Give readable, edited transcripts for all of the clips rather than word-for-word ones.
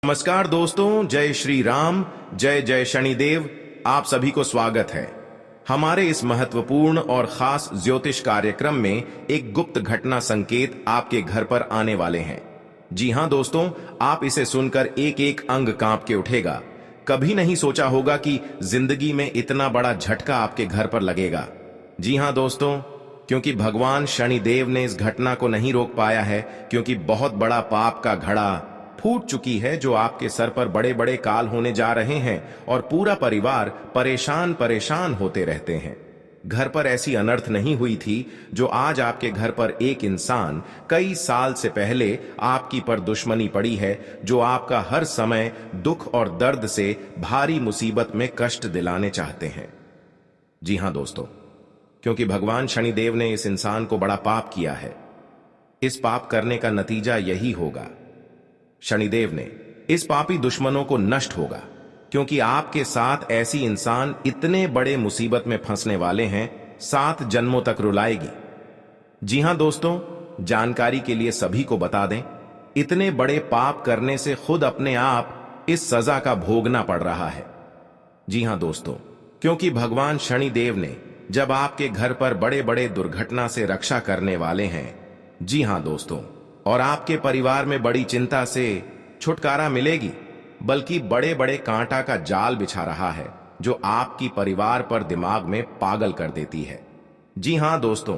नमस्कार दोस्तों, जय श्री राम, जय जय शनिदेव। आप सभी को स्वागत है हमारे इस महत्वपूर्ण और खास ज्योतिष कार्यक्रम में। एक गुप्त घटना संकेत आपके घर पर आने वाले हैं। जी हां दोस्तों, आप इसे सुनकर एक एक अंग कांप के उठेगा। कभी नहीं सोचा होगा कि जिंदगी में इतना बड़ा झटका आपके घर पर लगेगा। जी हां दोस्तों, क्योंकि भगवान शनिदेव ने इस घटना को नहीं रोक पाया है, क्योंकि बहुत बड़ा पाप का घड़ा फूट चुकी है जो आपके सर पर बड़े बड़े काल होने जा रहे हैं और पूरा परिवार परेशान परेशान होते रहते हैं। घर पर ऐसी अनर्थ नहीं हुई थी जो आज आपके घर पर एक इंसान कई साल से पहले आपकी पर दुश्मनी पड़ी है, जो आपका हर समय दुख और दर्द से भारी मुसीबत में कष्ट दिलाने चाहते हैं। जी हां दोस्तों, क्योंकि भगवान शनिदेव ने इस इंसान को बड़ा पाप किया है। इस पाप करने का नतीजा यही होगा, शनिदेव ने इस पापी दुश्मनों को नष्ट होगा, क्योंकि आपके साथ ऐसी इंसान इतने बड़े मुसीबत में फंसने वाले हैं, 7 जन्मों तक रुलाएगी। जी हां दोस्तों, जानकारी के लिए सभी को बता दें, इतने बड़े पाप करने से खुद अपने आप इस सजा का भोगना पड़ रहा है। जी हां दोस्तों, क्योंकि भगवान शनिदेव ने जब आपके घर पर बड़े बड़े दुर्घटना से रक्षा करने वाले हैं, जी हां दोस्तों, और आपके परिवार में बड़ी चिंता से छुटकारा मिलेगी, बल्कि बड़े बड़े कांटा का जाल बिछा रहा है जो आपकी परिवार पर दिमाग में पागल कर देती है। जी हां दोस्तों,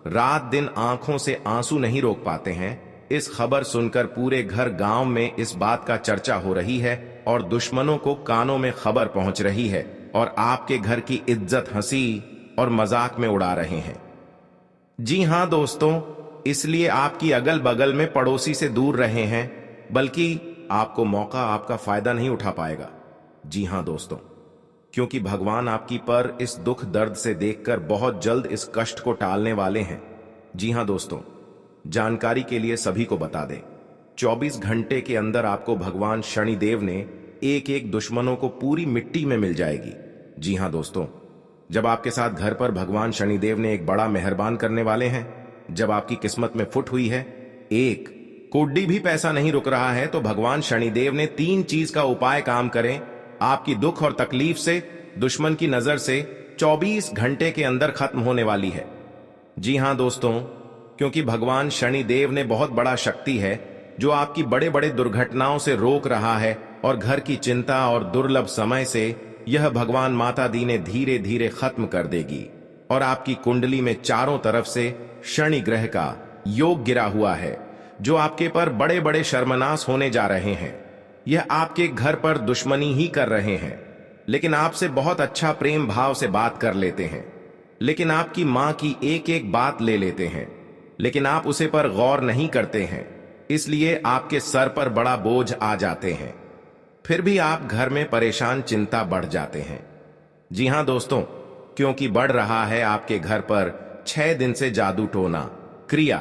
रात दिन आंखों से आंसू नहीं रोक पाते हैं। इस खबर सुनकर पूरे घर गांव में इस बात का चर्चा हो रही है और दुश्मनों को कानों में खबर पहुंच रही है और आपके घर की इज्जत हंसी और मजाक में उड़ा रहे हैं। जी हां दोस्तों, इसलिए आपकी अगल बगल में पड़ोसी से दूर रहे हैं, बल्कि आपको मौका आपका फायदा नहीं उठा पाएगा। जी हां दोस्तों, क्योंकि भगवान आपकी पर इस दुख दर्द से देखकर बहुत जल्द इस कष्ट को टालने वाले हैं। जी हां दोस्तों, जानकारी के लिए सभी को बता दें, 24 घंटे के अंदर आपको भगवान शनिदेव ने एक एक दुश्मनों को पूरी मिट्टी में मिल जाएगी। जी हां दोस्तों, जब आपके साथ घर पर भगवान शनिदेव ने एक बड़ा मेहरबान करने वाले हैं, जब आपकी किस्मत में फुट हुई है, एक कोड्डी भी पैसा नहीं रुक रहा है, तो भगवान शनिदेव ने 3 चीज का उपाय काम करें आपकी दुख और तकलीफ से, दुश्मन की नजर से 24 घंटे के अंदर खत्म होने वाली है। जी हां दोस्तों, क्योंकि भगवान शनिदेव ने बहुत बड़ा शक्ति है जो आपकी बड़े बड़े दुर्घटनाओं से रोक रहा है, और घर की चिंता और दुर्लभ समय से यह भगवान माता दी ने धीरे धीरे खत्म कर देगी। और आपकी कुंडली में चारों तरफ से शनि ग्रह का योग गिरा हुआ है, जो आपके पर बड़े बड़े शर्मनाश होने जा रहे हैं। यह आपके घर पर दुश्मनी ही कर रहे हैं, लेकिन आपसे बहुत अच्छा प्रेम भाव से बात कर लेते हैं, लेकिन आपकी मां की एक एक बात ले लेते हैं, लेकिन आप उसे पर गौर नहीं करते हैं, इसलिए आपके सर पर बड़ा बोझ आ जाते हैं। फिर भी आप घर में परेशान, चिंता बढ़ जाते हैं। जी हां दोस्तों, क्योंकि बढ़ रहा है आपके घर पर 6 दिन से जादू टोना क्रिया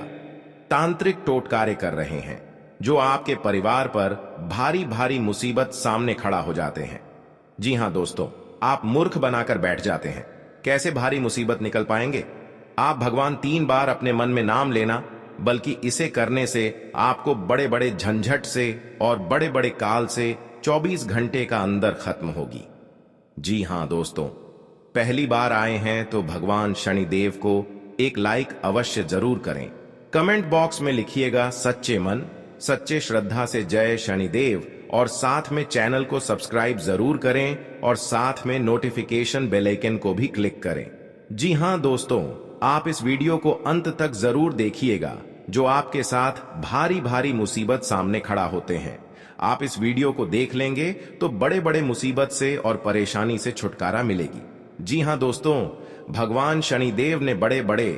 तांत्रिक टोटकारे कर रहे हैं, जो आपके परिवार पर भारी भारी मुसीबत सामने खड़ा हो जाते हैं। जी हां दोस्तों, आप मूर्ख बनाकर बैठ जाते हैं। कैसे भारी मुसीबत निकल पाएंगे? आप भगवान 3 बार अपने मन में नाम लेना, बल्कि इसे करने से आपको बड़े बड़े झंझट से और बड़े बड़े काल से 24 घंटे का अंदर खत्म होगी। जी हां दोस्तों, पहली बार आए हैं तो भगवान शनिदेव को एक लाइक अवश्य जरूर करें। कमेंट बॉक्स में लिखिएगा सच्चे मन सच्चे श्रद्धा से जय शनिदेव, और साथ में चैनल को सब्सक्राइब जरूर करें और साथ में नोटिफिकेशन बेल आइकन को भी क्लिक करें। जी हां दोस्तों, आप इस वीडियो को अंत तक जरूर देखिएगा, जो आपके साथ भारी भारी मुसीबत सामने खड़ा होते हैं। आप इस वीडियो को देख लेंगे तो बड़े बड़े मुसीबत से और परेशानी से छुटकारा मिलेगी। जी हां दोस्तों, भगवान शनिदेव ने बड़े बड़े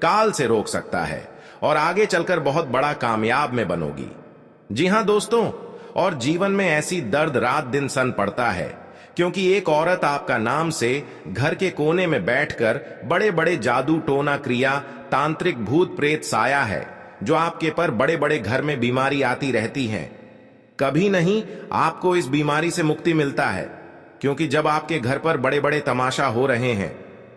काल से रोक सकता है और आगे चलकर बहुत बड़ा कामयाब में बनोगी। जी हां दोस्तों, और जीवन में ऐसी दर्द रात दिन सन पड़ता है, क्योंकि एक औरत आपका नाम से घर के कोने में बैठकर बड़े बड़े जादू टोना क्रिया तांत्रिक भूत प्रेत साया है, जो आपके पर बड़े बड़े घर में बीमारी आती रहती है। कभी नहीं आपको इस बीमारी से मुक्ति मिलता है, क्योंकि जब आपके घर पर बड़े बड़े तमाशा हो रहे हैं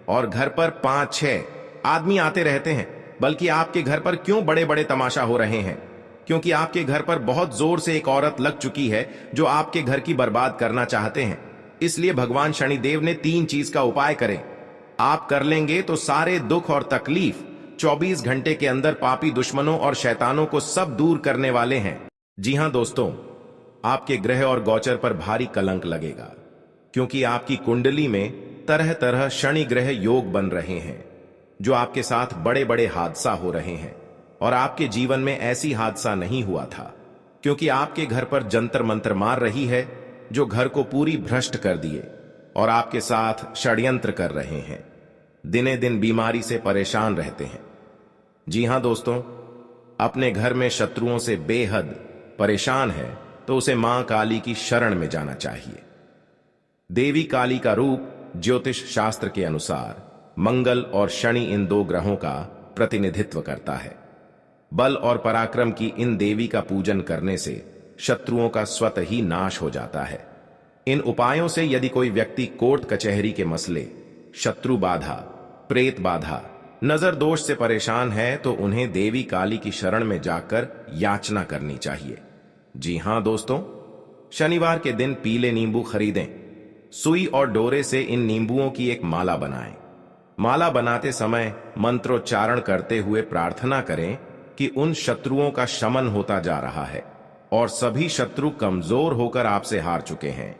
और घर पर 5-6 आदमी आते रहते हैं, बल्कि आपके घर पर क्यों बड़े बड़े तमाशा हो रहे हैं? क्योंकि आपके घर पर बहुत जोर से एक औरत लग चुकी है जो आपके घर की बर्बाद करना चाहते हैं। इसलिए भगवान शनिदेव ने 3 चीज का उपाय करें। आप कर लेंगे तो सारे दुख और तकलीफ 24 घंटे के अंदर पापी दुश्मनों और शैतानों को सब दूर करने वाले हैं। जी हां दोस्तों, आपके ग्रह और गोचर पर भारी कलंक लगेगा, क्योंकि आपकी कुंडली में तरह तरह शनि ग्रह योग बन रहे हैं, जो आपके साथ बड़े बड़े हादसा हो रहे हैं। और आपके जीवन में ऐसी हादसा नहीं हुआ था, क्योंकि आपके घर पर जंतर मंत्र मार रही है, जो घर को पूरी भ्रष्ट कर दिए और आपके साथ षड्यंत्र कर रहे हैं। दिने दिन बीमारी से परेशान रहते हैं। जी हां दोस्तों, अपने घर में शत्रुओं से बेहद परेशान है तो उसे मां काली की शरण में जाना चाहिए। देवी काली का रूप ज्योतिष शास्त्र के अनुसार मंगल और शनि इन 2 ग्रहों का प्रतिनिधित्व करता है। बल और पराक्रम की इन देवी का पूजन करने से शत्रुओं का स्वतः ही नाश हो जाता है। इन उपायों से यदि कोई व्यक्ति कोर्ट कचहरी के मसले, शत्रु बाधा, प्रेत बाधा, नजर दोष से परेशान है तो उन्हें देवी काली की शरण में जाकर याचना करनी चाहिए। जी हां दोस्तों, शनिवार के दिन पीले नींबू खरीदें। सुई और डोरे से इन नींबुओं की एक माला बनाएं। माला बनाते समय मंत्रोच्चारण करते हुए प्रार्थना करें कि उन शत्रुओं का शमन होता जा रहा है और सभी शत्रु कमजोर होकर आपसे हार चुके हैं।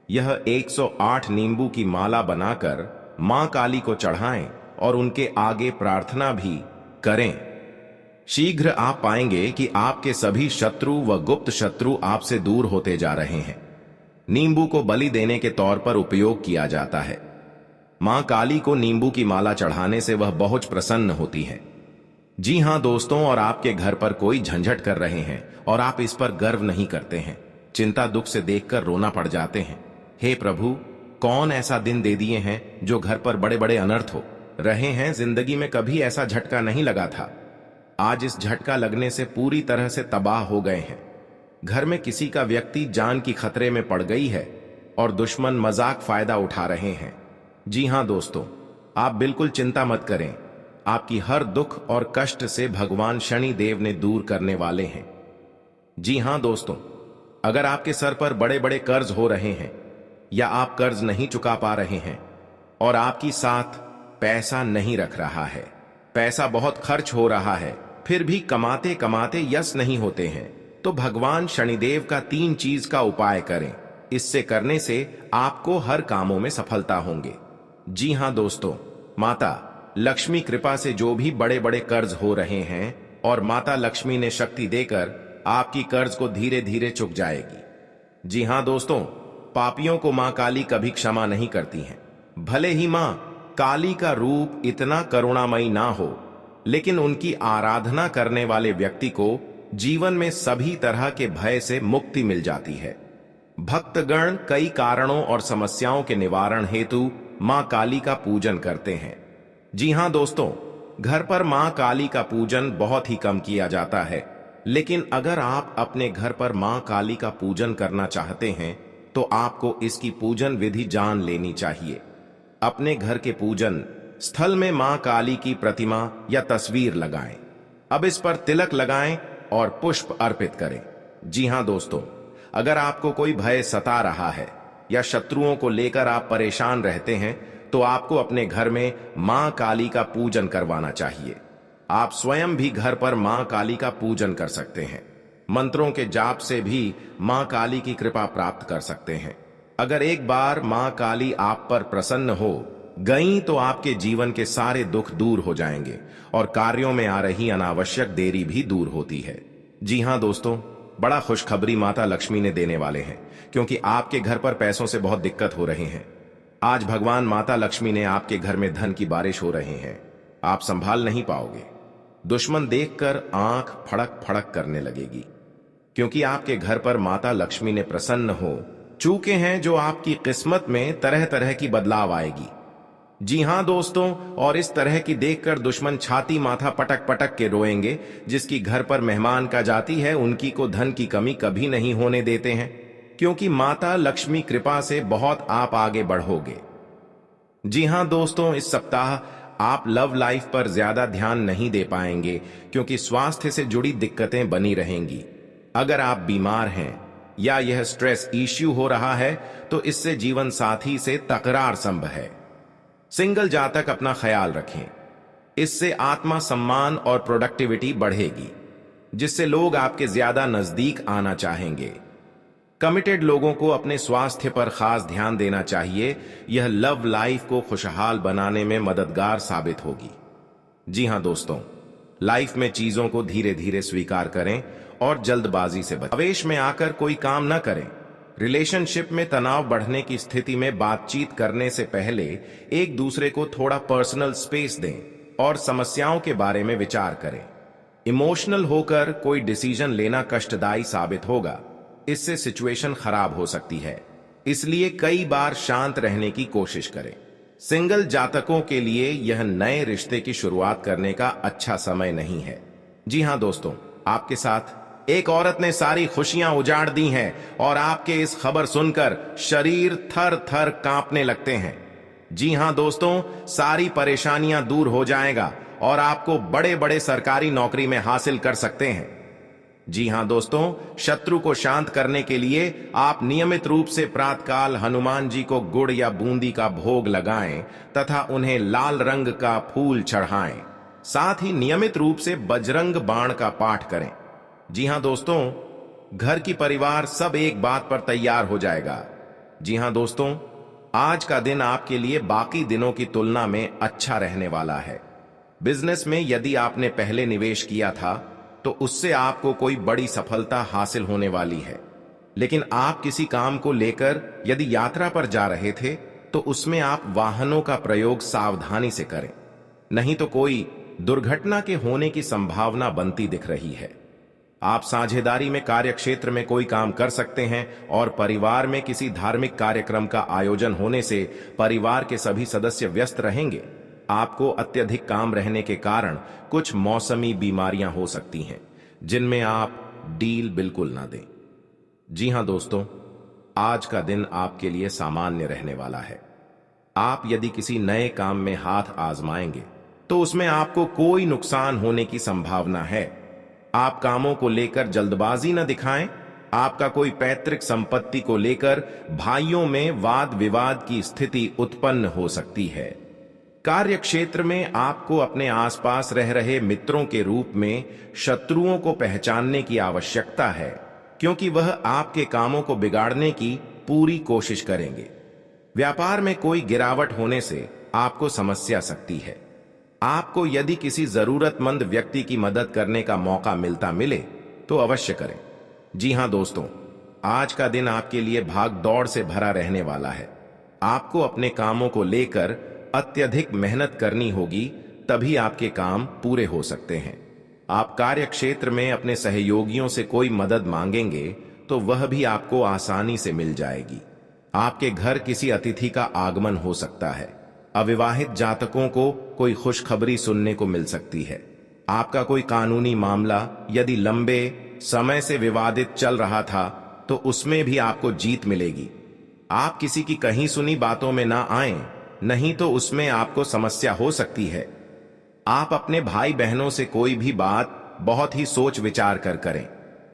यह 108 नींबू की माला बनाकर मां काली को चढ़ाएं और उनके आगे प्रार्थना भी करें। शीघ्र आप पाएंगे कि आपके सभी शत्रु व गुप्त शत्रु आपसे दूर होते जा रहे हैं। नींबू को बलि देने के तौर पर उपयोग किया जाता है। मां काली को नींबू की माला चढ़ाने से वह बहुत प्रसन्न होती है। जी हां दोस्तों, और आपके घर पर कोई झंझट कर रहे हैं और आप इस पर गर्व नहीं करते हैं, चिंता दुख से देखकर रोना पड़ जाते हैं। हे प्रभु, कौन ऐसा दिन दे दिए हैं जो घर पर बड़े बड़े अनर्थ हो रहे हैं। जिंदगी में कभी ऐसा झटका नहीं लगा था। आज इस झटका लगने से पूरी तरह से तबाह हो गए हैं। घर में किसी का व्यक्ति जान की खतरे में पड़ गई है और दुश्मन मजाक फायदा उठा रहे हैं। जी हां दोस्तों, आप बिल्कुल चिंता मत करें। आपकी हर दुख और कष्ट से भगवान शनि देव ने दूर करने वाले हैं। जी हां दोस्तों, अगर आपके सर पर बड़े बड़े कर्ज हो रहे हैं या आप कर्ज नहीं चुका पा रहे हैं और आपकी साथ पैसा नहीं रख रहा है, पैसा बहुत खर्च हो रहा है, फिर भी कमाते कमाते यश नहीं होते हैं, तो भगवान शनिदेव का 3 चीज का उपाय करें। इससे करने से आपको हर कामों में सफलता होंगे। जी हां दोस्तों, माता लक्ष्मी कृपा से जो भी बड़े बड़े कर्ज हो रहे हैं और माता लक्ष्मी ने शक्ति देकर आपकी कर्ज को धीरे धीरे चुक जाएगी। जी हां दोस्तों, पापियों को मां काली कभी क्षमा नहीं करती हैं। भले ही मां काली का रूप इतना करुणामयी ना हो, लेकिन उनकी आराधना करने वाले व्यक्ति को जीवन में सभी तरह के भय से मुक्ति मिल जाती है। भक्तगण कई कारणों और समस्याओं के निवारण हेतु मां काली का पूजन करते हैं। जी हां दोस्तों, घर पर मां काली का पूजन बहुत ही कम किया जाता है, लेकिन अगर आप अपने घर पर मां काली का पूजन करना चाहते हैं तो आपको इसकी पूजन विधि जान लेनी चाहिए। अपने घर के पूजन स्थल में मां काली की प्रतिमा या तस्वीर लगाएं। अब इस पर तिलक लगाएं और पुष्प अर्पित करें। जी हां दोस्तों, अगर आपको कोई भय सता रहा है या शत्रुओं को लेकर आप परेशान रहते हैं तो आपको अपने घर में मां काली का पूजन करवाना चाहिए। आप स्वयं भी घर पर मां काली का पूजन कर सकते हैं। मंत्रों के जाप से भी मां काली की कृपा प्राप्त कर सकते हैं। अगर एक बार मां काली आप पर प्रसन्न हो गई तो आपके जीवन के सारे दुख दूर हो जाएंगे और कार्यों में आ रही अनावश्यक देरी भी दूर होती है। जी हां दोस्तों, बड़ा खुशखबरी माता लक्ष्मी ने देने वाले हैं, क्योंकि आपके घर पर पैसों से बहुत दिक्कत हो रही है। आज भगवान माता लक्ष्मी ने आपके घर में धन की बारिश हो रही है। आप संभाल नहीं पाओगे। दुश्मन देखकर आंख फड़क फड़क करने लगेगी, क्योंकि आपके घर पर माता लक्ष्मी ने प्रसन्न हो चूके हैं, जो आपकी किस्मत में तरह तरह की बदलाव आएगी। जी हां दोस्तों, और इस तरह की देखकर दुश्मन छाती माथा पटक पटक के रोएंगे। जिसकी घर पर मेहमान का जाती है उनकी को धन की कमी कभी नहीं होने देते हैं, क्योंकि माता लक्ष्मी कृपा से बहुत आप आगे बढ़ोगे। जी हां दोस्तों, इस सप्ताह आप लव लाइफ पर ज्यादा ध्यान नहीं दे पाएंगे क्योंकि स्वास्थ्य से जुड़ी दिक्कतें बनी रहेंगी। अगर आप बीमार हैं या यह स्ट्रेस इश्यू हो रहा है तो इससे जीवन साथी से तकरार संभव है। सिंगल जातक अपना ख्याल रखें, इससे आत्मा सम्मान और प्रोडक्टिविटी बढ़ेगी, जिससे लोग आपके ज्यादा नजदीक आना चाहेंगे। कमिटेड लोगों को अपने स्वास्थ्य पर खास ध्यान देना चाहिए, यह लव लाइफ को खुशहाल बनाने में मददगार साबित होगी। जी हां दोस्तों, लाइफ में चीजों को धीरे धीरे स्वीकार करें और जल्दबाजी से बचें। आवेश में आकर कोई काम न करें। रिलेशनशिप में तनाव बढ़ने की स्थिति में बातचीत करने से पहले एक दूसरे को थोड़ा पर्सनल स्पेस दें और समस्याओं के बारे में विचार करें। इमोशनल होकर कोई डिसीजन लेना कष्टदायी साबित होगा, इससे सिचुएशन खराब हो सकती है, इसलिए कई बार शांत रहने की कोशिश करें। सिंगल जातकों के लिए यह नए रिश्ते की शुरुआत करने का अच्छा समय नहीं है। जी हां दोस्तों, आपके साथ एक औरत ने सारी खुशियां उजाड़ दी हैं और आपके इस खबर सुनकर शरीर थर थर कांपने लगते हैं। जी हां दोस्तों, सारी परेशानियां दूर हो जाएगा और आपको बड़े बड़े सरकारी नौकरी में हासिल कर सकते हैं। जी हां दोस्तों, शत्रु को शांत करने के लिए आप नियमित रूप से प्रातःकाल हनुमान जी को गुड़ या बूंदी का भोग लगाएं तथा उन्हें लाल रंग का फूल चढ़ाएं। साथ ही नियमित रूप से बजरंग बाण का पाठ करें। जी हां दोस्तों, घर की परिवार सब एक बात पर तैयार हो जाएगा। जी हां दोस्तों, आज का दिन आपके लिए बाकी दिनों की तुलना में अच्छा रहने वाला है। बिजनेस में यदि आपने पहले निवेश किया था तो उससे आपको कोई बड़ी सफलता हासिल होने वाली है, लेकिन आप किसी काम को लेकर यदि यात्रा पर जा रहे थे तो उसमें आप वाहनों का प्रयोग सावधानी से करें, नहीं तो कोई दुर्घटना के होने की संभावना बनती दिख रही है। आप साझेदारी में कार्य क्षेत्र में कोई काम कर सकते हैं और परिवार में किसी धार्मिक कार्यक्रम का आयोजन होने से परिवार के सभी सदस्य व्यस्त रहेंगे। आपको अत्यधिक काम रहने के कारण कुछ मौसमी बीमारियां हो सकती हैं, जिनमें आप डील बिल्कुल ना दें। जी हां दोस्तों, आज का दिन आपके लिए सामान्य रहने वाला है। आप यदि किसी नए काम में हाथ आजमाएंगे तो उसमें आपको कोई नुकसान होने की संभावना है। आप कामों को लेकर जल्दबाजी न दिखाएं। आपका कोई पैतृक संपत्ति को लेकर भाइयों में वाद विवाद की स्थिति उत्पन्न हो सकती है। कार्य क्षेत्र में आपको अपने आसपास रह रहे मित्रों के रूप में शत्रुओं को पहचानने की आवश्यकता है, क्योंकि वह आपके कामों को बिगाड़ने की पूरी कोशिश करेंगे। व्यापार में कोई गिरावट होने से आपको समस्या सकती है। आपको यदि किसी जरूरतमंद व्यक्ति की मदद करने का मौका मिले तो अवश्य करें। जी हां दोस्तों, आज का दिन आपके लिए भाग दौड़ से भरा रहने वाला है। आपको अपने कामों को लेकर अत्यधिक मेहनत करनी होगी, तभी आपके काम पूरे हो सकते हैं। आप कार्य क्षेत्र में अपने सहयोगियों से कोई मदद मांगेंगे तो वह भी आपको आसानी से मिल जाएगी। आपके घर किसी अतिथि का आगमन हो सकता है। अविवाहित जातकों को कोई खुशखबरी सुनने को मिल सकती है। आपका कोई कानूनी मामला यदि लंबे समय से विवादित चल रहा था तो उसमें भी आपको जीत मिलेगी। आप किसी की कहीं सुनी बातों में ना आएं, नहीं तो उसमें आपको समस्या हो सकती है। आप अपने भाई बहनों से कोई भी बात बहुत ही सोच विचार कर करें।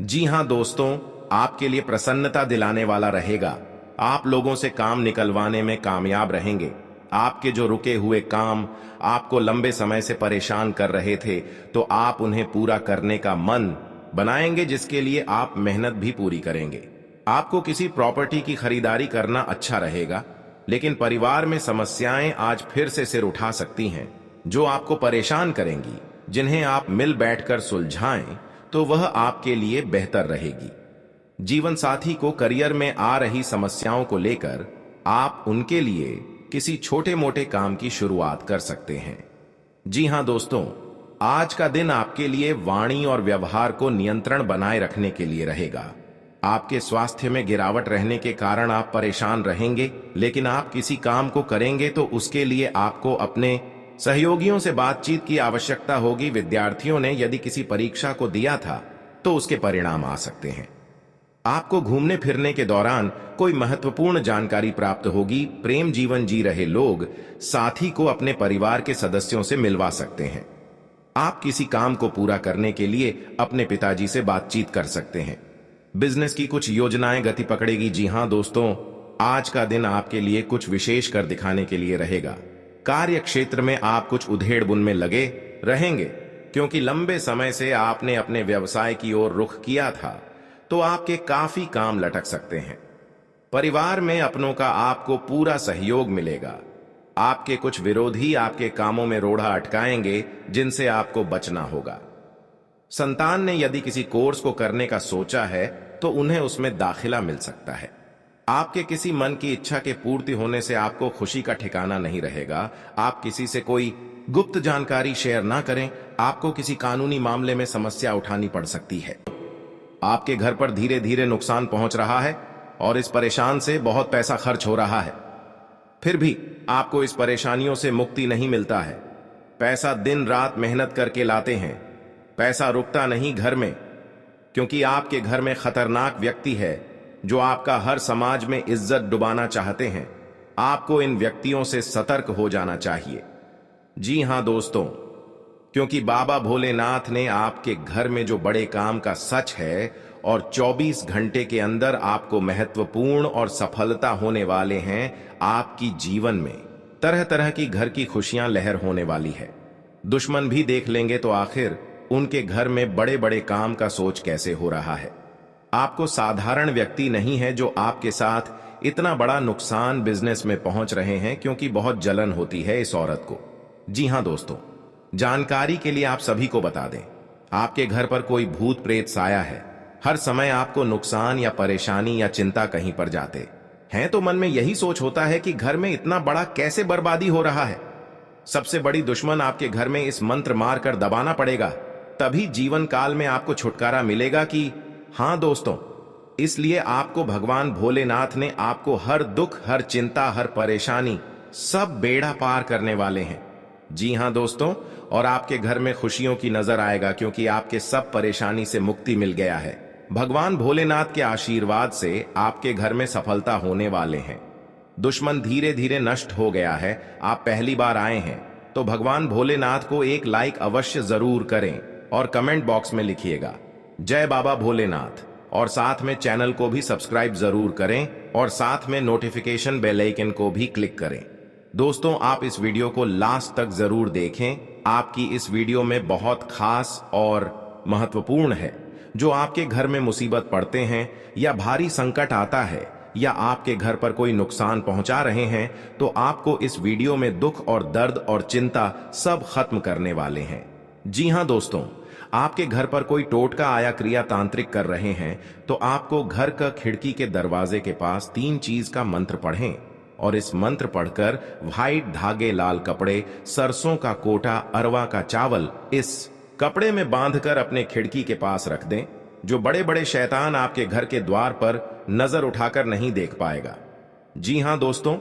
जी हां दोस्तों, आपके लिए प्रसन्नता दिलाने वाला रहेगा। आप लोगों से काम निकलवाने में कामयाब रहेंगे। आपके जो रुके हुए काम आपको लंबे समय से परेशान कर रहे थे तो आप उन्हें पूरा करने का मन बनाएंगे, जिसके लिए आप मेहनत भी पूरी करेंगे। आपको किसी प्रॉपर्टी की खरीदारी करना अच्छा रहेगा, लेकिन परिवार में समस्याएं आज फिर से सिर उठा सकती हैं जो आपको परेशान करेंगी। जिन्हें आप मिल बैठकर सुलझाएं तो वह आपके लिए बेहतर रहेगी। जीवन साथी को करियर में आ रही समस्याओं को लेकर आप उनके लिए किसी छोटे मोटे काम की शुरुआत कर सकते हैं। जी हां दोस्तों, आज का दिन आपके लिए वाणी और व्यवहार को नियंत्रण बनाए रखने के लिए रहेगा। आपके स्वास्थ्य में गिरावट रहने के कारण आप परेशान रहेंगे, लेकिन आप किसी काम को करेंगे तो उसके लिए आपको अपने सहयोगियों से बातचीत की आवश्यकता होगी। विद्यार्थियों ने यदि किसी परीक्षा को दिया था तो उसके परिणाम आ सकते हैं। आपको घूमने फिरने के दौरान कोई महत्वपूर्ण जानकारी प्राप्त होगी। प्रेम जीवन जी रहे लोग साथी को अपने परिवार के सदस्यों से मिलवा सकते हैं। आप किसी काम को पूरा करने के लिए अपने पिताजी से बातचीत कर सकते हैं। बिजनेस की कुछ योजनाएं गति पकड़ेगी। जी हां दोस्तों, आज का दिन आपके लिए कुछ विशेष कर दिखाने के लिए रहेगा। कार्य क्षेत्र में आप कुछ उधेड़ बुन में लगे रहेंगे, क्योंकि लंबे समय से आपने अपने व्यवसाय की ओर रुख किया था, तो आपके काफी काम लटक सकते हैं। परिवार में अपनों का आपको पूरा सहयोग मिलेगा। आपके कुछ विरोधी आपके कामों में रोड़ा अटकाएंगे, जिनसे आपको बचना होगा। संतान ने यदि किसी कोर्स को करने का सोचा है तो उन्हें उसमें दाखिला मिल सकता है। आपके किसी मन की इच्छा के पूर्ति होने से आपको खुशी का ठिकाना नहीं रहेगा। आप किसी से कोई गुप्त जानकारी शेयर ना करें, आपको किसी कानूनी मामले में समस्या उठानी पड़ सकती है। आपके घर पर धीरे धीरे नुकसान पहुंच रहा है और इस परेशान से बहुत पैसा खर्च हो रहा है। फिर भी आपको इस परेशानियों से मुक्ति नहीं मिलता है। पैसा दिन रात मेहनत करके लाते हैं, पैसा रुकता नहीं घर में, क्योंकि आपके घर में खतरनाक व्यक्ति है जो आपका हर समाज में इज्जत डुबाना चाहते हैं। आपको इन व्यक्तियों से सतर्क हो जाना चाहिए। जी हां दोस्तों, क्योंकि बाबा भोलेनाथ ने आपके घर में जो बड़े काम का सच है और 24 घंटे के अंदर आपको महत्वपूर्ण और सफलता होने वाले हैं। आपकी जीवन में तरह तरह की घर की खुशियां लहर होने वाली है। दुश्मन भी देख लेंगे तो आखिर उनके घर में बड़े बड़े काम का सोच कैसे हो रहा है। आपको साधारण व्यक्ति नहीं है जो आपके साथ इतना बड़ा नुकसान बिजनेस में पहुंच रहे हैं, क्योंकि बहुत जलन होती है इस औरत को। जी हां दोस्तों, जानकारी के लिए आप सभी को बता दें, आपके घर पर कोई भूत प्रेत साया है। हर समय आपको नुकसान या परेशानी या चिंता कहीं पर जाते हैं तो मन में यही सोच होता है कि घर में इतना बड़ा कैसे बर्बादी हो रहा है। सबसे बड़ी दुश्मन आपके घर में इस मंत्र मार कर दबाना पड़ेगा, तभी जीवन काल में आपको छुटकारा मिलेगा। कि हां दोस्तों, इसलिए आपको भगवान भोलेनाथ ने आपको हर दुख, हर चिंता, हर परेशानी, सब बेड़ा पार करने वाले हैं। जी हां दोस्तों, और आपके घर में खुशियों की नजर आएगा, क्योंकि आपके सब परेशानी से मुक्ति मिल गया है। भगवान भोलेनाथ के आशीर्वाद से आपके घर में सफलता होने वाले हैं। दुश्मन धीरे धीरे नष्ट हो गया है। आप पहली बार आए हैं तो भगवान भोलेनाथ को एक लाइक अवश्य जरूर करें और कमेंट बॉक्स में लिखिएगा जय बाबा भोलेनाथ, और साथ में चैनल को भी सब्सक्राइब जरूर करें और साथ में नोटिफिकेशन बेल आइकन को भी क्लिक करें। दोस्तों, आप इस वीडियो को लास्ट तक जरूर देखें। आपकी इस वीडियो में बहुत खास और महत्वपूर्ण है। जो आपके घर में मुसीबत पड़ते हैं या भारी संकट आता है या आपके घर पर कोई नुकसान पहुंचा रहे हैं, तो आपको इस वीडियो में दुख और दर्द और चिंता सब खत्म करने वाले हैं। जी हां दोस्तों, आपके घर पर कोई टोटका आया क्रिया तांत्रिक कर रहे हैं तो आपको घर का खिड़की के दरवाजे के पास 3 चीज का मंत्र पढ़ें और इस मंत्र पढ़कर व्हाइट धागे, लाल कपड़े, सरसों का कोटा, अरवा का चावल इस कपड़े में बांधकर अपने खिड़की के पास रख दें। जो बड़े बड़े शैतान आपके घर के द्वार पर नजर उठाकर नहीं देख पाएगा। जी हां दोस्तों,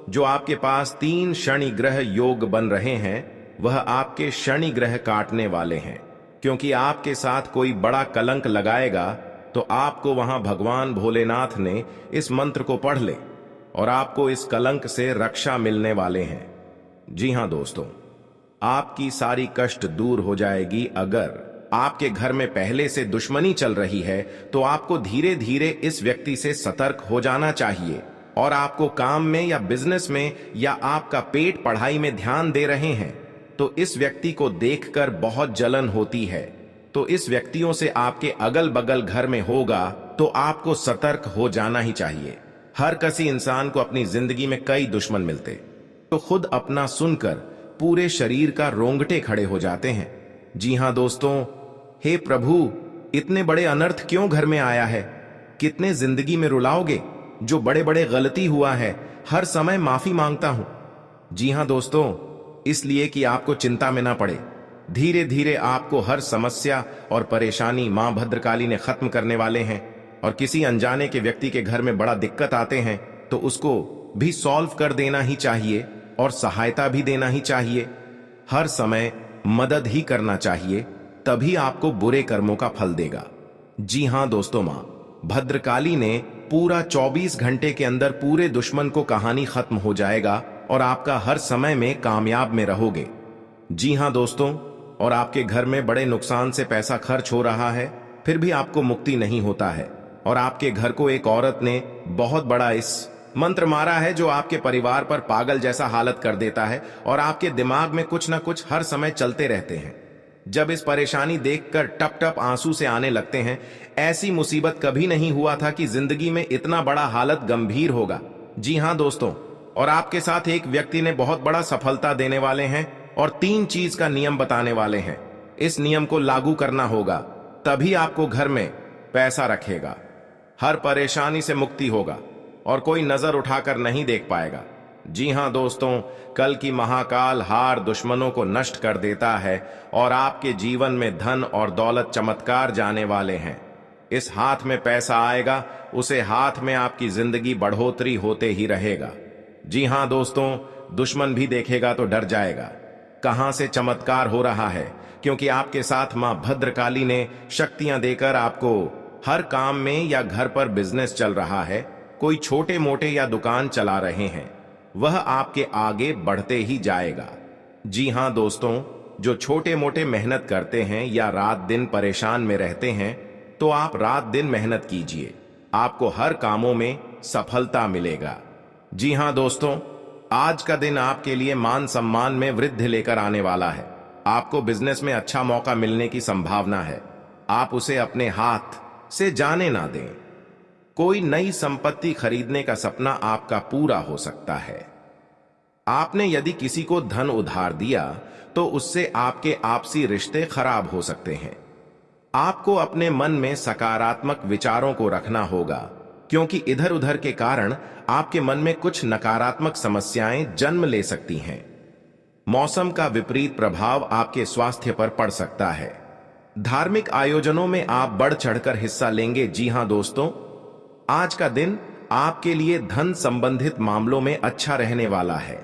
जो आपके पास 3 शनि ग्रह योग बन रहे हैं, वह आपके शनि ग्रह काटने वाले हैं, क्योंकि आपके साथ कोई बड़ा कलंक लगाएगा। तो आपको वहां भगवान भोलेनाथ ने इस मंत्र को पढ़ ले और आपको इस कलंक से रक्षा मिलने वाले हैं। जी हां दोस्तों, आपकी सारी कष्ट दूर हो जाएगी। अगर आपके घर में पहले से दुश्मनी चल रही है तो आपको धीरे धीरे इस व्यक्ति से सतर्क हो जाना चाहिए। और आपको काम में या बिजनेस में या आपका पेट पढ़ाई में ध्यान दे रहे हैं तो इस व्यक्ति को देखकर बहुत जलन होती है, तो इस व्यक्तियों से आपके अगल बगल घर में होगा तो आपको सतर्क हो जाना ही चाहिए। हर किसी इंसान को अपनी जिंदगी में कई दुश्मन मिलते तो खुद अपना सुनकर पूरे शरीर का रोंगटे खड़े हो जाते हैं। जी हां दोस्तों, हे प्रभु, इतने बड़े अनर्थ क्यों घर में आया है? कितने जिंदगी में रुलाओगे? जो बड़े बड़े गलती हुआ है, हर समय माफी मांगता हूं। जी हां दोस्तों, इसलिए कि आपको चिंता में ना पड़े। धीरे धीरे आपको हर समस्या और परेशानी मां भद्रकाली ने खत्म करने वाले हैं। और किसी अनजाने के व्यक्ति के घर में बड़ा दिक्कत आते हैं तो उसको भी सॉल्व कर देना ही चाहिए और सहायता भी देना ही चाहिए। हर समय मदद ही करना चाहिए, तभी आपको बुरे कर्मों का फल देगा। जी हां दोस्तों, मां भद्रकाली ने पूरा 24 घंटे के अंदर पूरे दुश्मन को कहानी खत्म हो जाएगा और आपका हर समय में कामयाब में रहोगे। जी हां दोस्तों, और आपके घर में बड़े नुकसान से पैसा खर्च हो रहा है, फिर भी आपको मुक्ति नहीं होता है, और आपके घर को एक औरत ने बहुत बड़ा इस मंत्र मारा है जो आपके परिवार पर पागल जैसा हालत कर देता है और आपके दिमाग में कुछ ना कुछ हर समय चलते रहते हैं। जब इस परेशानी देखकर टप टप आंसू से आने लगते हैं, ऐसी मुसीबत कभी नहीं हुआ था कि जिंदगी में इतना बड़ा हालत गंभीर होगा। जी हां दोस्तों, और आपके साथ एक व्यक्ति ने बहुत बड़ा सफलता देने वाले हैं और 3 चीज का नियम बताने वाले हैं। इस नियम को लागू करना होगा, तभी आपको घर में पैसा रखेगा, हर परेशानी से मुक्ति होगा और कोई नजर उठाकर नहीं देख पाएगा। जी हां दोस्तों, कल की महाकाल हार दुश्मनों को नष्ट कर देता है और आपके जीवन में धन और दौलत चमत्कार जाने वाले हैं। इस हाथ में पैसा आएगा, उसे हाथ में आपकी जिंदगी बढ़ोतरी होते ही रहेगा। जी हां दोस्तों, दुश्मन भी देखेगा तो डर जाएगा। कहां से चमत्कार हो रहा है, क्योंकि आपके साथ मां भद्रकाली ने शक्तियां देकर आपको हर काम में या घर पर बिजनेस चल रहा है, कोई छोटे मोटे या दुकान चला रहे हैं, वह आपके आगे बढ़ते ही जाएगा। जी हां दोस्तों, जो छोटे मोटे मेहनत करते हैं या रात दिन परेशान में रहते हैं, तो आप रात दिन मेहनत कीजिए, आपको हर कामों में सफलता मिलेगा। जी हां दोस्तों, आज का दिन आपके लिए मान सम्मान में वृद्धि लेकर आने वाला है। आपको बिजनेस में अच्छा मौका मिलने की संभावना है, आप उसे अपने हाथ से जाने ना दें। कोई नई संपत्ति खरीदने का सपना आपका पूरा हो सकता है। आपने यदि किसी को धन उधार दिया तो उससे आपके आपसी रिश्ते खराब हो सकते हैं। आपको अपने मन में सकारात्मक विचारों को रखना होगा, क्योंकि इधर उधर के कारण आपके मन में कुछ नकारात्मक समस्याएं जन्म ले सकती हैं। मौसम का विपरीत प्रभाव आपके स्वास्थ्य पर पड़ सकता है। धार्मिक आयोजनों में आप बढ़ चढ़कर हिस्सा लेंगे। जी हां दोस्तों, आज का दिन आपके लिए धन संबंधित मामलों में अच्छा रहने वाला है।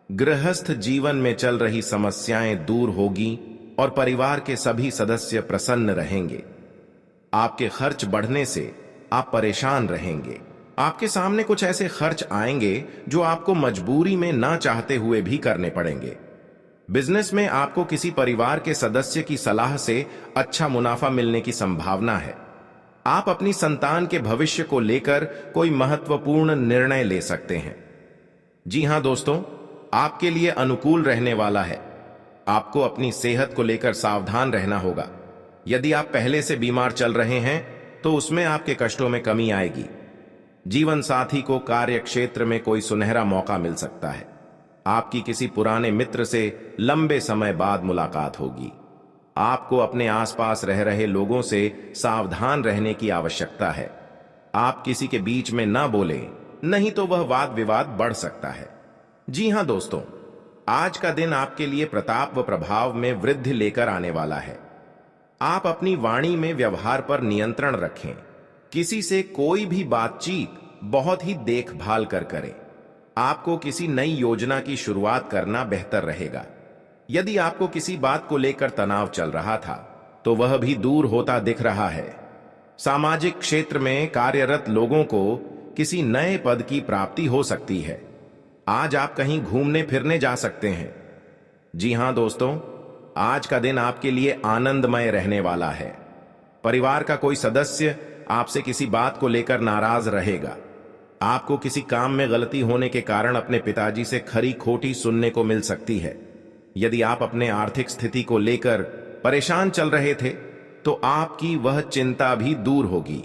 गृहस्थ जीवन में चल रही समस्याएं दूर होगी और परिवार के सभी सदस्य प्रसन्न रहेंगे। आपके खर्च बढ़ने से आप परेशान रहेंगे। आपके सामने कुछ ऐसे खर्च आएंगे जो आपको मजबूरी में ना चाहते हुए भी करने पड़ेंगे। बिजनेस में आपको किसी परिवार के सदस्य की सलाह से अच्छा मुनाफा मिलने की संभावना है। आप अपनी संतान के भविष्य को लेकर कोई महत्वपूर्ण निर्णय ले सकते हैं। जी हां दोस्तों, आपके लिए अनुकूल रहने वाला है। आपको अपनी सेहत को लेकर सावधान रहना होगा। यदि आप पहले से बीमार चल रहे हैं तो उसमें आपके कष्टों में कमी आएगी। जीवन साथी को कार्य क्षेत्र में कोई सुनहरा मौका मिल सकता है। आपकी किसी पुराने मित्र से लंबे समय बाद मुलाकात होगी। आपको अपने आसपास रह रहे लोगों से सावधान रहने की आवश्यकता है। आप किसी के बीच में ना बोलें, नहीं तो वह वाद विवाद बढ़ सकता है। जी हां दोस्तों, आज का दिन आपके लिए प्रताप व प्रभाव में वृद्धि लेकर आने वाला है। आप अपनी वाणी में व्यवहार पर नियंत्रण रखें। किसी से कोई भी बातचीत बहुत ही देखभाल कर करें। आपको किसी नई योजना की शुरुआत करना बेहतर रहेगा। यदि आपको किसी बात को लेकर तनाव चल रहा था तो वह भी दूर होता दिख रहा है। सामाजिक क्षेत्र में कार्यरत लोगों को किसी नए पद की प्राप्ति हो सकती है। आज आप कहीं घूमने फिरने जा सकते हैं। जी हां दोस्तों, आज का दिन आपके लिए आनंदमय रहने वाला है। परिवार का कोई सदस्य आपसे किसी बात को लेकर नाराज रहेगा। आपको किसी काम में गलती होने के कारण अपने पिताजी से खरी खोटी सुनने को मिल सकती है। यदि आप अपने आर्थिक स्थिति को लेकर परेशान चल रहे थे तो आपकी वह चिंता भी दूर होगी।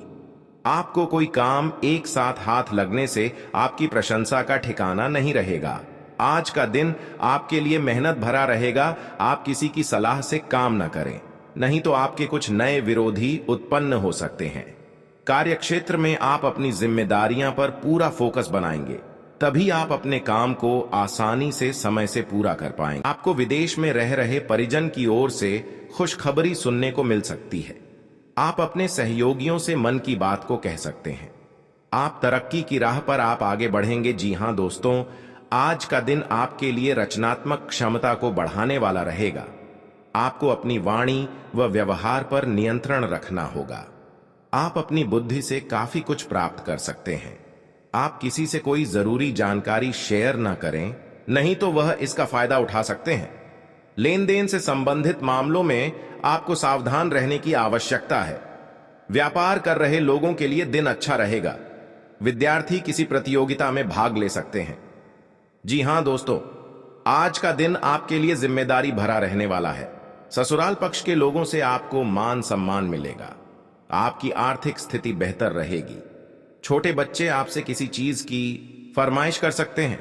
आपको कोई काम एक साथ हाथ लगने से आपकी प्रशंसा का ठिकाना नहीं रहेगा। आज का दिन आपके लिए मेहनत भरा रहेगा। आप किसी की सलाह से काम न करें, नहीं तो आपके कुछ नए विरोधी उत्पन्न हो सकते हैं। कार्यक्षेत्र में आप अपनी जिम्मेदारियां पर पूरा फोकस बनाएंगे, तभी आप अपने काम को आसानी से समय से पूरा कर पाएंगे। आपको विदेश में रह रहे परिजन की ओर से खुशखबरी सुनने को मिल सकती है। आप अपने सहयोगियों से मन की बात को कह सकते हैं। आप तरक्की की राह पर आप आगे बढ़ेंगे। जी हां दोस्तों, आज का दिन आपके लिए रचनात्मक क्षमता को बढ़ाने वाला रहेगा। आपको अपनी वाणी व व्यवहार पर नियंत्रण रखना होगा। आप अपनी बुद्धि से काफी कुछ प्राप्त कर सकते हैं। आप किसी से कोई जरूरी जानकारी शेयर ना करें, नहीं तो वह इसका फायदा उठा सकते हैं। लेन देन से संबंधित मामलों में आपको सावधान रहने की आवश्यकता है। व्यापार कर रहे लोगों के लिए दिन अच्छा रहेगा। विद्यार्थी किसी प्रतियोगिता में भाग ले सकते हैं। जी हां दोस्तों, आज का दिन आपके लिए जिम्मेदारी भरा रहने वाला है। ससुराल पक्ष के लोगों से आपको मान सम्मान मिलेगा। आपकी आर्थिक स्थिति बेहतर रहेगी। छोटे बच्चे आपसे किसी चीज की फरमाइश कर सकते हैं।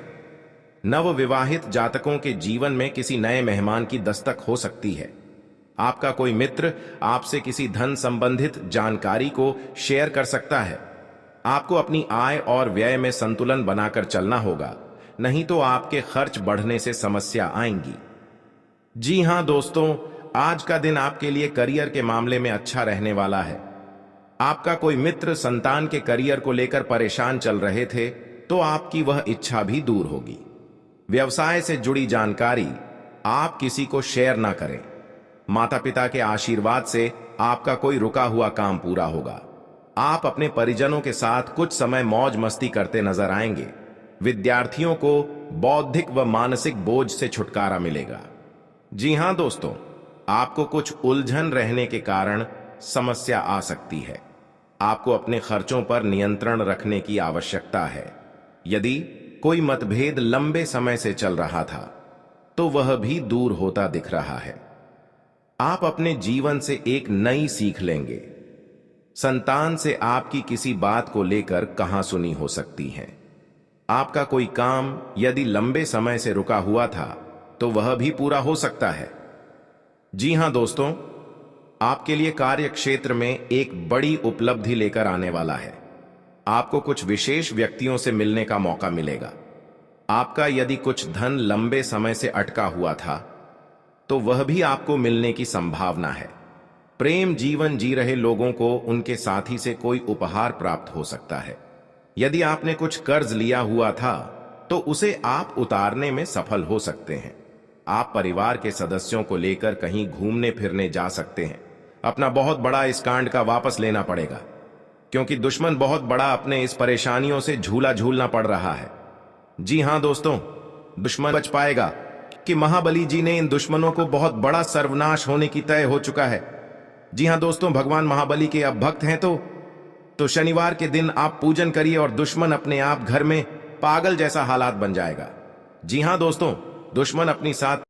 नव विवाहित जातकों के जीवन में किसी नए मेहमान की दस्तक हो सकती है। आपका कोई मित्र आपसे किसी धन संबंधित जानकारी को शेयर कर सकता है। आपको अपनी आय और व्यय में संतुलन बनाकर चलना होगा, नहीं तो आपके खर्च बढ़ने से समस्या आएंगी। जी हां दोस्तों, आज का दिन आपके लिए करियर के मामले में अच्छा रहने वाला है। आपका कोई मित्र संतान के करियर को लेकर परेशान चल रहे थे, तो आपकी वह इच्छा भी दूर होगी। व्यवसाय से जुड़ी जानकारी आप किसी को शेयर ना करें। माता पिता के आशीर्वाद से आपका कोई रुका हुआ काम पूरा होगा। आप अपने परिजनों के साथ कुछ समय मौज मस्ती करते नजर आएंगे। विद्यार्थियों को बौद्धिक व मानसिक बोझ से छुटकारा मिलेगा। जी हां दोस्तों, आपको कुछ उलझन रहने के कारण समस्या आ सकती है। आपको अपने खर्चों पर नियंत्रण रखने की आवश्यकता है। यदि कोई मतभेद लंबे समय से चल रहा था, तो वह भी दूर होता दिख रहा है। आप अपने जीवन से एक नई सीख लेंगे। संतान से आपकी किसी बात को लेकर कहासुनी हो सकती है। आपका कोई काम यदि लंबे समय से रुका हुआ था, तो वह भी पूरा हो सकता है। जी हां दोस्तों, आपके लिए कार्य क्षेत्र में एक बड़ी उपलब्धि लेकर आने वाला है। आपको कुछ विशेष व्यक्तियों से मिलने का मौका मिलेगा। आपका यदि कुछ धन लंबे समय से अटका हुआ था, तो वह भी आपको मिलने की संभावना है। प्रेम जीवन जी रहे लोगों को उनके साथी से कोई उपहार प्राप्त हो सकता है। यदि आपने कुछ कर्ज लिया हुआ था, तो उसे आप उतारने में सफल हो सकते हैं। आप परिवार के सदस्यों को लेकर कहीं घूमने फिरने जा सकते हैं। अपना बहुत बड़ा इस कांड का वापस लेना पड़ेगा, क्योंकि दुश्मन बहुत बड़ा अपने इस परेशानियों से झूला झूलना पड़ रहा है। जी हां दोस्तों, दुश्मन बच पाएगा कि महाबली जी ने इन दुश्मनों को बहुत बड़ा सर्वनाश होने की तय हो चुका है। जी हां दोस्तों, भगवान महाबली के अब भक्त हैं तो शनिवार के दिन आप पूजन करिए और दुश्मन अपने आप घर में पागल जैसा हालात बन जाएगा। जी हां दोस्तों, दुश्मन अपनी साथ